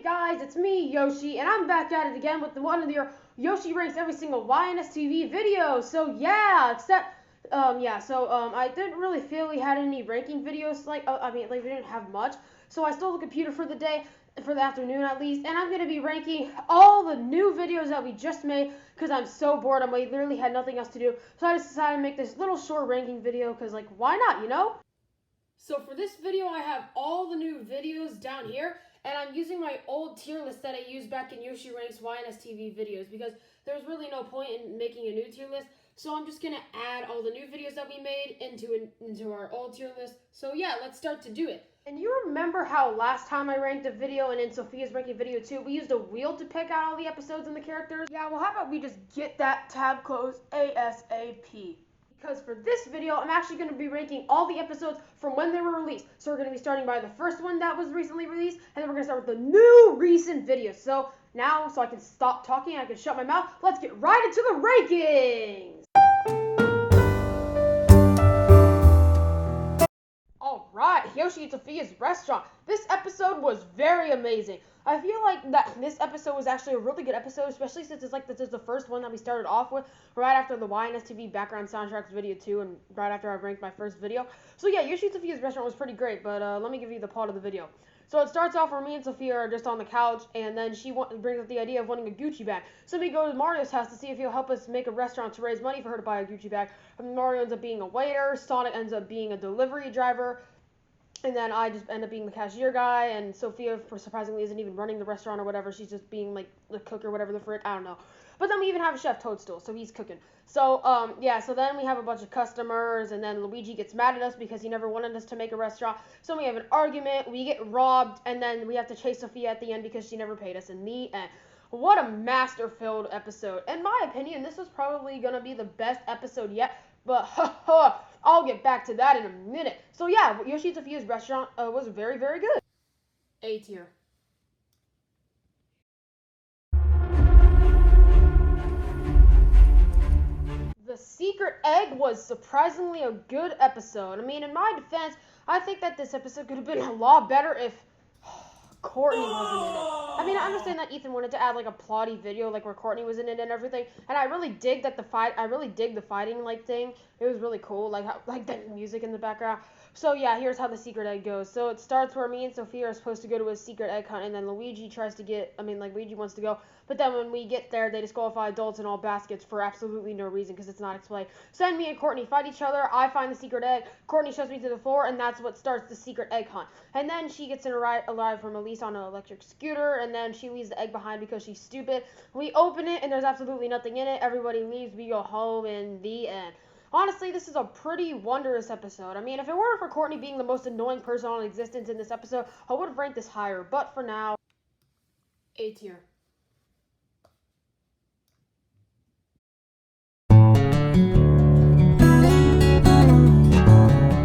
Hey guys, it's me, Yoshi, and I'm back at it again with one of your Yoshi ranks every single YNS TV video. So yeah, I didn't really feel we had any ranking videos. We didn't have much. So I stole the computer for the day, for the afternoon at least, and I'm gonna be ranking all the new videos that we just made because I'm so bored. I literally had nothing else to do, so I just decided to make this little short ranking video because why not, you know? So for this video, I have all the new videos down here, and I'm using my old tier list that I used back in Yoshi Ranks YNS TV videos because there's really no point in making a new tier list. So I'm just gonna add all the new videos that we made into our old tier list. So yeah, let's start to do it. And you remember how last time I ranked a video and in Sophia's ranking video too, we used a wheel to pick out all the episodes and the characters? Yeah, well how about we just get that tab closed ASAP? Because for this video, I'm actually going to be ranking all the episodes from when they were released. So we're going to be starting by the first one that was recently released, and then we're going to start with the new recent videos. So now, so I can stop talking, I can shut my mouth, let's get right into the rankings! Alright, Yoshi and Sophia's Restaurant. This episode was very amazing. I feel like that this episode was actually a really good episode, especially since this is the first one that we started off with, right after the YNS TV background soundtracks video 2, and right after I ranked my first video. So yeah, Yoshi and Sophia's Restaurant was pretty great, but let me give you the plot of the video. So it starts off where me and Sophia are just on the couch, and then she brings up the idea of wanting a Gucci bag. So we go to Mario's house to see if he'll help us make a restaurant to raise money for her to buy a Gucci bag. And Mario ends up being a waiter, Sonic ends up being a delivery driver, and then I just end up being the cashier guy, and Sophia, surprisingly, isn't even running the restaurant or whatever. She's just being, like, the cook or whatever the frick. I don't know. But then we even have a Chef Toadstool, so he's cooking. So, so then we have a bunch of customers, and then Luigi gets mad at us because he never wanted us to make a restaurant. So we have an argument, we get robbed, and then we have to chase Sophia at the end because she never paid us in the end. What a master-filled episode. In my opinion, this was probably going to be the best episode yet, but I'll get back to that in a minute. So yeah, Yoshi and Sophia's Restaurant was very, very good. A tier. The Secret Egg was surprisingly a good episode. I mean, in my defense, I think that this episode could have been a lot better if Courtney wasn't in it. I mean, I understand that Ethan wanted to add like a plotty video, like where Courtney was in it and everything, and I really dig that I really dig the fighting like thing. It was really cool, like how like the music in the background. So yeah, here's how the secret egg goes. So it starts where me and Sophia are supposed to go to a secret egg hunt, and then Luigi wants to go, but then when we get there, they disqualify adults in all baskets for absolutely no reason because it's not explained. So then me and Courtney fight each other. I find the secret egg. Courtney shows me to the floor, and that's what starts the secret egg hunt. And then she gets in a ride from Elise on an electric scooter, and then she leaves the egg behind because she's stupid. We open it, and there's absolutely nothing in it. Everybody leaves. We go home in the end. Honestly, this is a pretty wondrous episode. I mean, if it weren't for Courtney being the most annoying person on existence in this episode, I would have ranked this higher. But for now, A tier.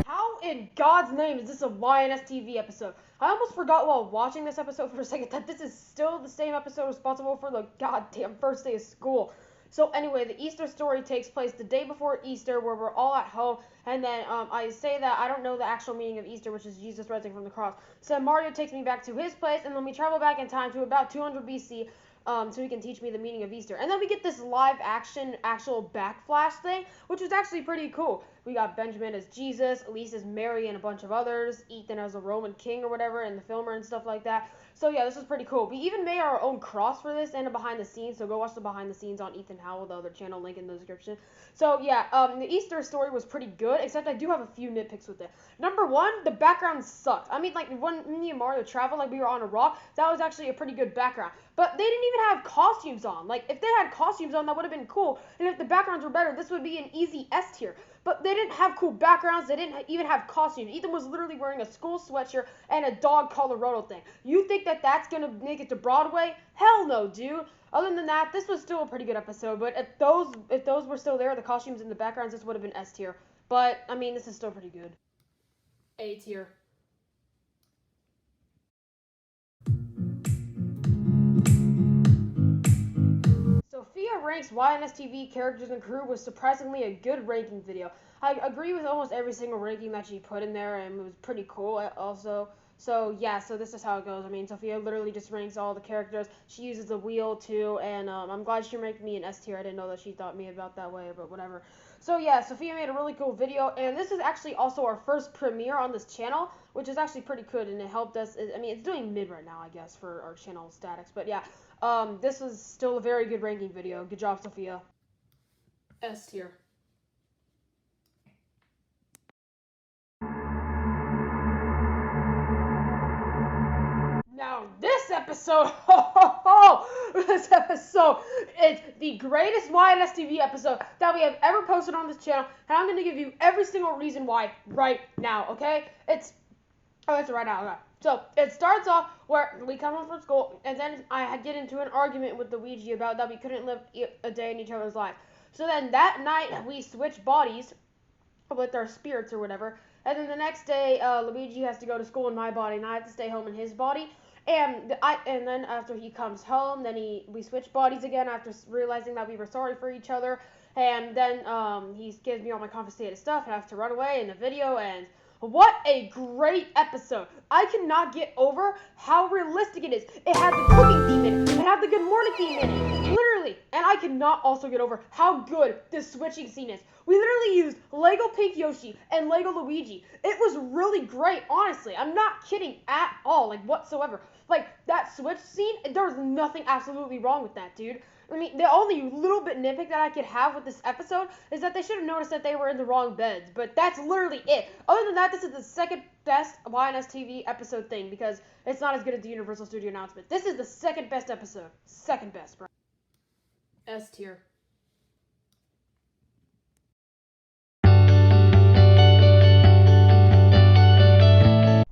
How in God's name is this a YNS TV episode? I almost forgot while watching this episode for a second that this is still the same episode responsible for the goddamn first day of school. So anyway, the Easter story takes place the day before Easter where we're all at home, and then I say that I don't know the actual meaning of Easter, which is Jesus rising from the cross. So Mario takes me back to his place, and then we travel back in time to about 200 BC, so he can teach me the meaning of Easter. And then we get this live action, actual backflash thing, which was actually pretty cool. We got Benjamin as Jesus, Elise as Mary, and a bunch of others, Ethan as a Roman king or whatever, and the filmer and stuff like that. So yeah, this is pretty cool. We even made our own cross for this and a behind the scenes, so go watch the behind the scenes on Ethan Howell, the other channel, link in the description. So yeah, the Easter story was pretty good, except I do have a few nitpicks with it. Number one, the background sucked. I mean, like, when me and Mario traveled, like, we were on a rock, that was actually a pretty good background. But they didn't even have costumes on. Like, if they had costumes on, that would have been cool. And if the backgrounds were better, this would be an easy S tier. But they didn't have cool backgrounds. They didn't even have costumes. Ethan was literally wearing a school sweatshirt and a dog Colorado thing. You think that that's going to make it to Broadway? Hell no, dude. Other than that, this was still a pretty good episode. But if those were still there, the costumes and the backgrounds, this would have been S tier. But, I mean, this is still pretty good. A tier. Sophia ranks YNS TV characters and crew was surprisingly a good ranking video. I agree with almost every single ranking that she put in there, and it was pretty cool also. So yeah, so this is how it goes. I mean, Sophia literally just ranks all the characters. She uses the wheel too, and I'm glad she ranked me in S tier. I didn't know that she thought me about that way, but whatever. So yeah, Sophia made a really cool video, and this is actually also our first premiere on this channel, which is actually pretty good, and it helped us. I mean, it's doing mid right now, I guess, for our channel statics, but yeah, this was still a very good ranking video. Good job, Sophia. S tier. Now this episode, this episode is the greatest YNSTV episode that we have ever posted on this channel, and I'm gonna give you every single reason why right now. Okay? It's right now. Okay. So it starts off where we come home from school, and then I get into an argument with Luigi about that we couldn't live a day in each other's life. So then that night we switch bodies with our spirits or whatever. And then the next day, Luigi has to go to school in my body, and I have to stay home in his body. And then after he comes home, then we switch bodies again after realizing that we were sorry for each other. And then he gives me all my confiscated stuff, and I have to run away, and the video ends. What a great episode! I cannot get over how realistic it is. It had the cooking theme in it. It had the good morning theme in it. Literally. And I cannot also get over how good this switching scene is. We literally used Lego Pink Yoshi and Lego Luigi. It was really great, honestly. I'm not kidding at all, like whatsoever. Like that switch scene, there was nothing absolutely wrong with that, dude. I mean, the only little bit nitpick that I could have with this episode is that they should have noticed that they were in the wrong beds, but that's literally it. Other than that, this is the second best YNS TV episode thing because it's not as good as the Universal Studio announcement. This is the second best episode. Second best, bro. S tier.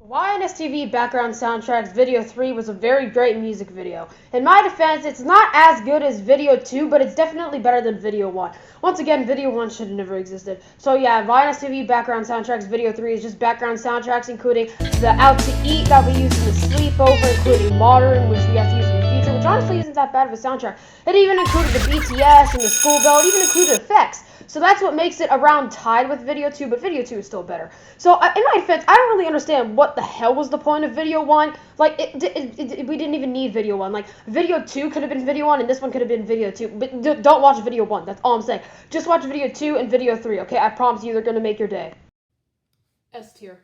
YNSTV Background Soundtracks Video 3 was a very great music video. In my defense, it's not as good as Video 2, but it's definitely better than Video 1. Once again, Video 1 should have never existed. So yeah, YNSTV Background Soundtracks Video 3 is just background soundtracks, including the Out to Eat that we use in the sleepover, including Modern, which we have to use in the future, which honestly isn't that bad of a soundtrack. It even included the BTS and the school bell, it even included effects. So that's what makes it around tied with Video 2, but Video 2 is still better. So in my defense, I don't really understand what the hell was the point of Video 1. Like, we didn't even need Video 1. Like, Video 2 could have been Video 1, and this one could have been Video 2. But don't watch Video 1. That's all I'm saying. Just watch Video 2 and Video 3, okay? I promise you they're going to make your day. S tier.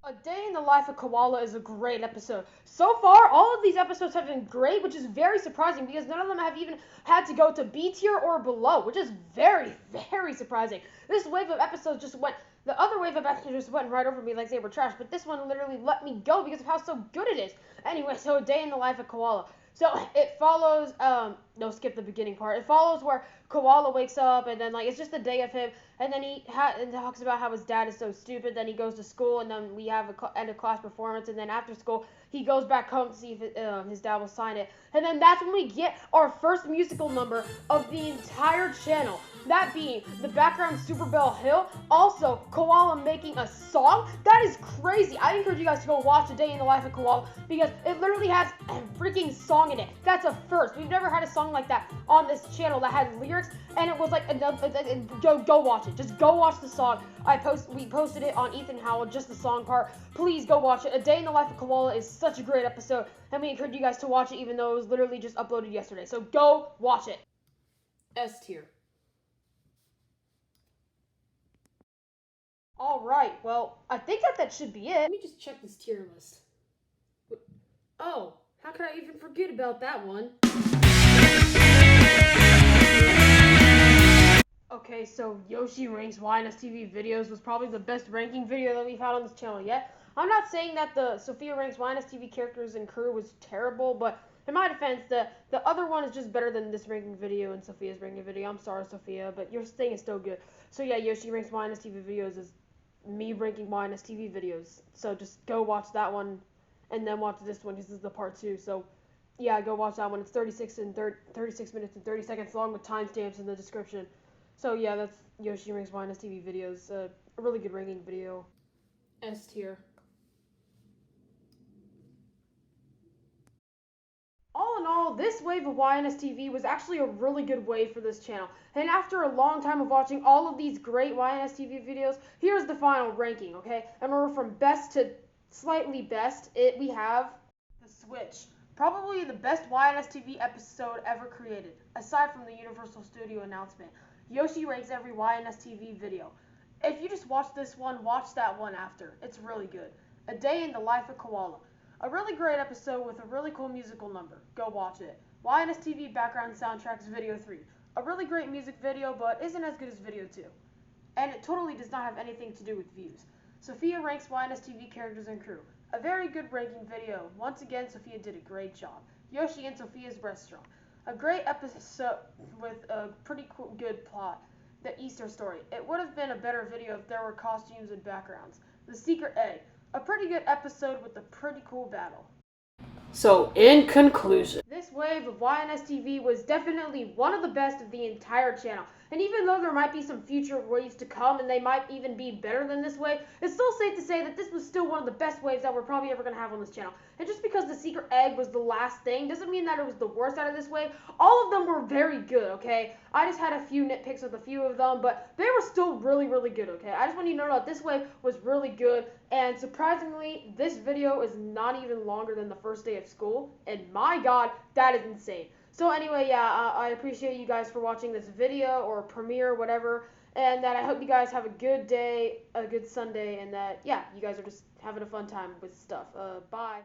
A Day in the Life of Koala is a great episode. So far, all of these episodes have been great, which is very surprising because none of them have even had to go to B tier or below, which is very, very surprising. This wave of episodes just went, the other wave of episodes just went right over me like they were trash, but this one literally let me go because of how so good it is. Anyway, so A Day in the Life of Koala. So it follows, no, skip the beginning part. It follows where Koala wakes up and then, like, it's just a day of him. And then he talks about how his dad is so stupid. Then he goes to school, and then we have a end of class performance. And then after school, he goes back home to see if his dad will sign it. And then that's when we get our first musical number of the entire channel. That being the background Super Bell Hill. Also, Koala making a song. That is crazy. I encourage you guys to go watch A Day in the Life of Koala because it literally has a freaking song in it. That's a first. We've never had a song like that on this channel that had lyrics, and it was like go watch it. Just go watch the song. We posted it on Ethan Howell, just the song part. Please go watch it. A Day in the Life of Koala is such a great episode, and we encourage you guys to watch it even though it was literally just uploaded yesterday. So go watch it. S tier. Alright, well, I think that should be it. Let me just check this tier list. Oh, how could I even forget about that one? Okay, so Yoshi ranks YNSTV videos was probably the best ranking video that we've had on this channel yet. I'm not saying that the Sophia ranks YNSTV characters and crew was terrible, but in my defense, the other one is just better than this ranking video and Sophia's ranking video. I'm sorry, Sophia, but your thing is still good. So yeah, Yoshi ranks YNSTV videos is me ranking YNSTV videos. So just go watch that one and then watch this one because this is the part 2. So yeah, go watch that one. It's 36 minutes and 30 seconds long with timestamps in the description. So yeah, that's Yoshi ranks YNSTV videos. A really good ranking video. S tier. All in all, this wave of YNS TV was actually a really good wave for this channel. And after a long time of watching all of these great YNS TV videos, here's the final ranking, okay? And we're from best to slightly best. We have The Switch. Probably the best YNS TV episode ever created, aside from the Universal Studio announcement. Yoshi ranks every YNS TV video. If you just watch this one, watch that one after. It's really good. A Day in the Life of Koala. A really great episode with a really cool musical number. Go watch it. YNS TV Background Soundtracks Video 3. A really great music video, but isn't as good as Video 2. And it totally does not have anything to do with views. Sophia ranks YNS TV characters and crew. A very good ranking video. Once again, Sophia did a great job. Yoshi and Sophia's Restaurant. A great episode with a pretty cool, good plot. The Easter story. It would have been a better video if there were costumes and backgrounds. The Secret Egg. A pretty good episode with a pretty cool battle. So, in conclusion, this wave of YNS TV was definitely one of the best of the entire channel. And even though there might be some future waves to come and they might even be better than this wave, it's still safe to say that this was still one of the best waves that we're probably ever going to have on this channel. And just because the Secret Egg was the last thing doesn't mean that it was the worst out of this wave. All of them were very good, okay? I just had a few nitpicks with a few of them, but they were still really, really good, okay? I just want you to know that this wave was really good. And surprisingly, this video is not even longer than the first day of school. And my God, that is insane. So anyway, yeah, I appreciate you guys for watching this video or premiere, whatever. And that I hope you guys have a good day, a good Sunday, and that, yeah, you guys are just having a fun time with stuff. Bye.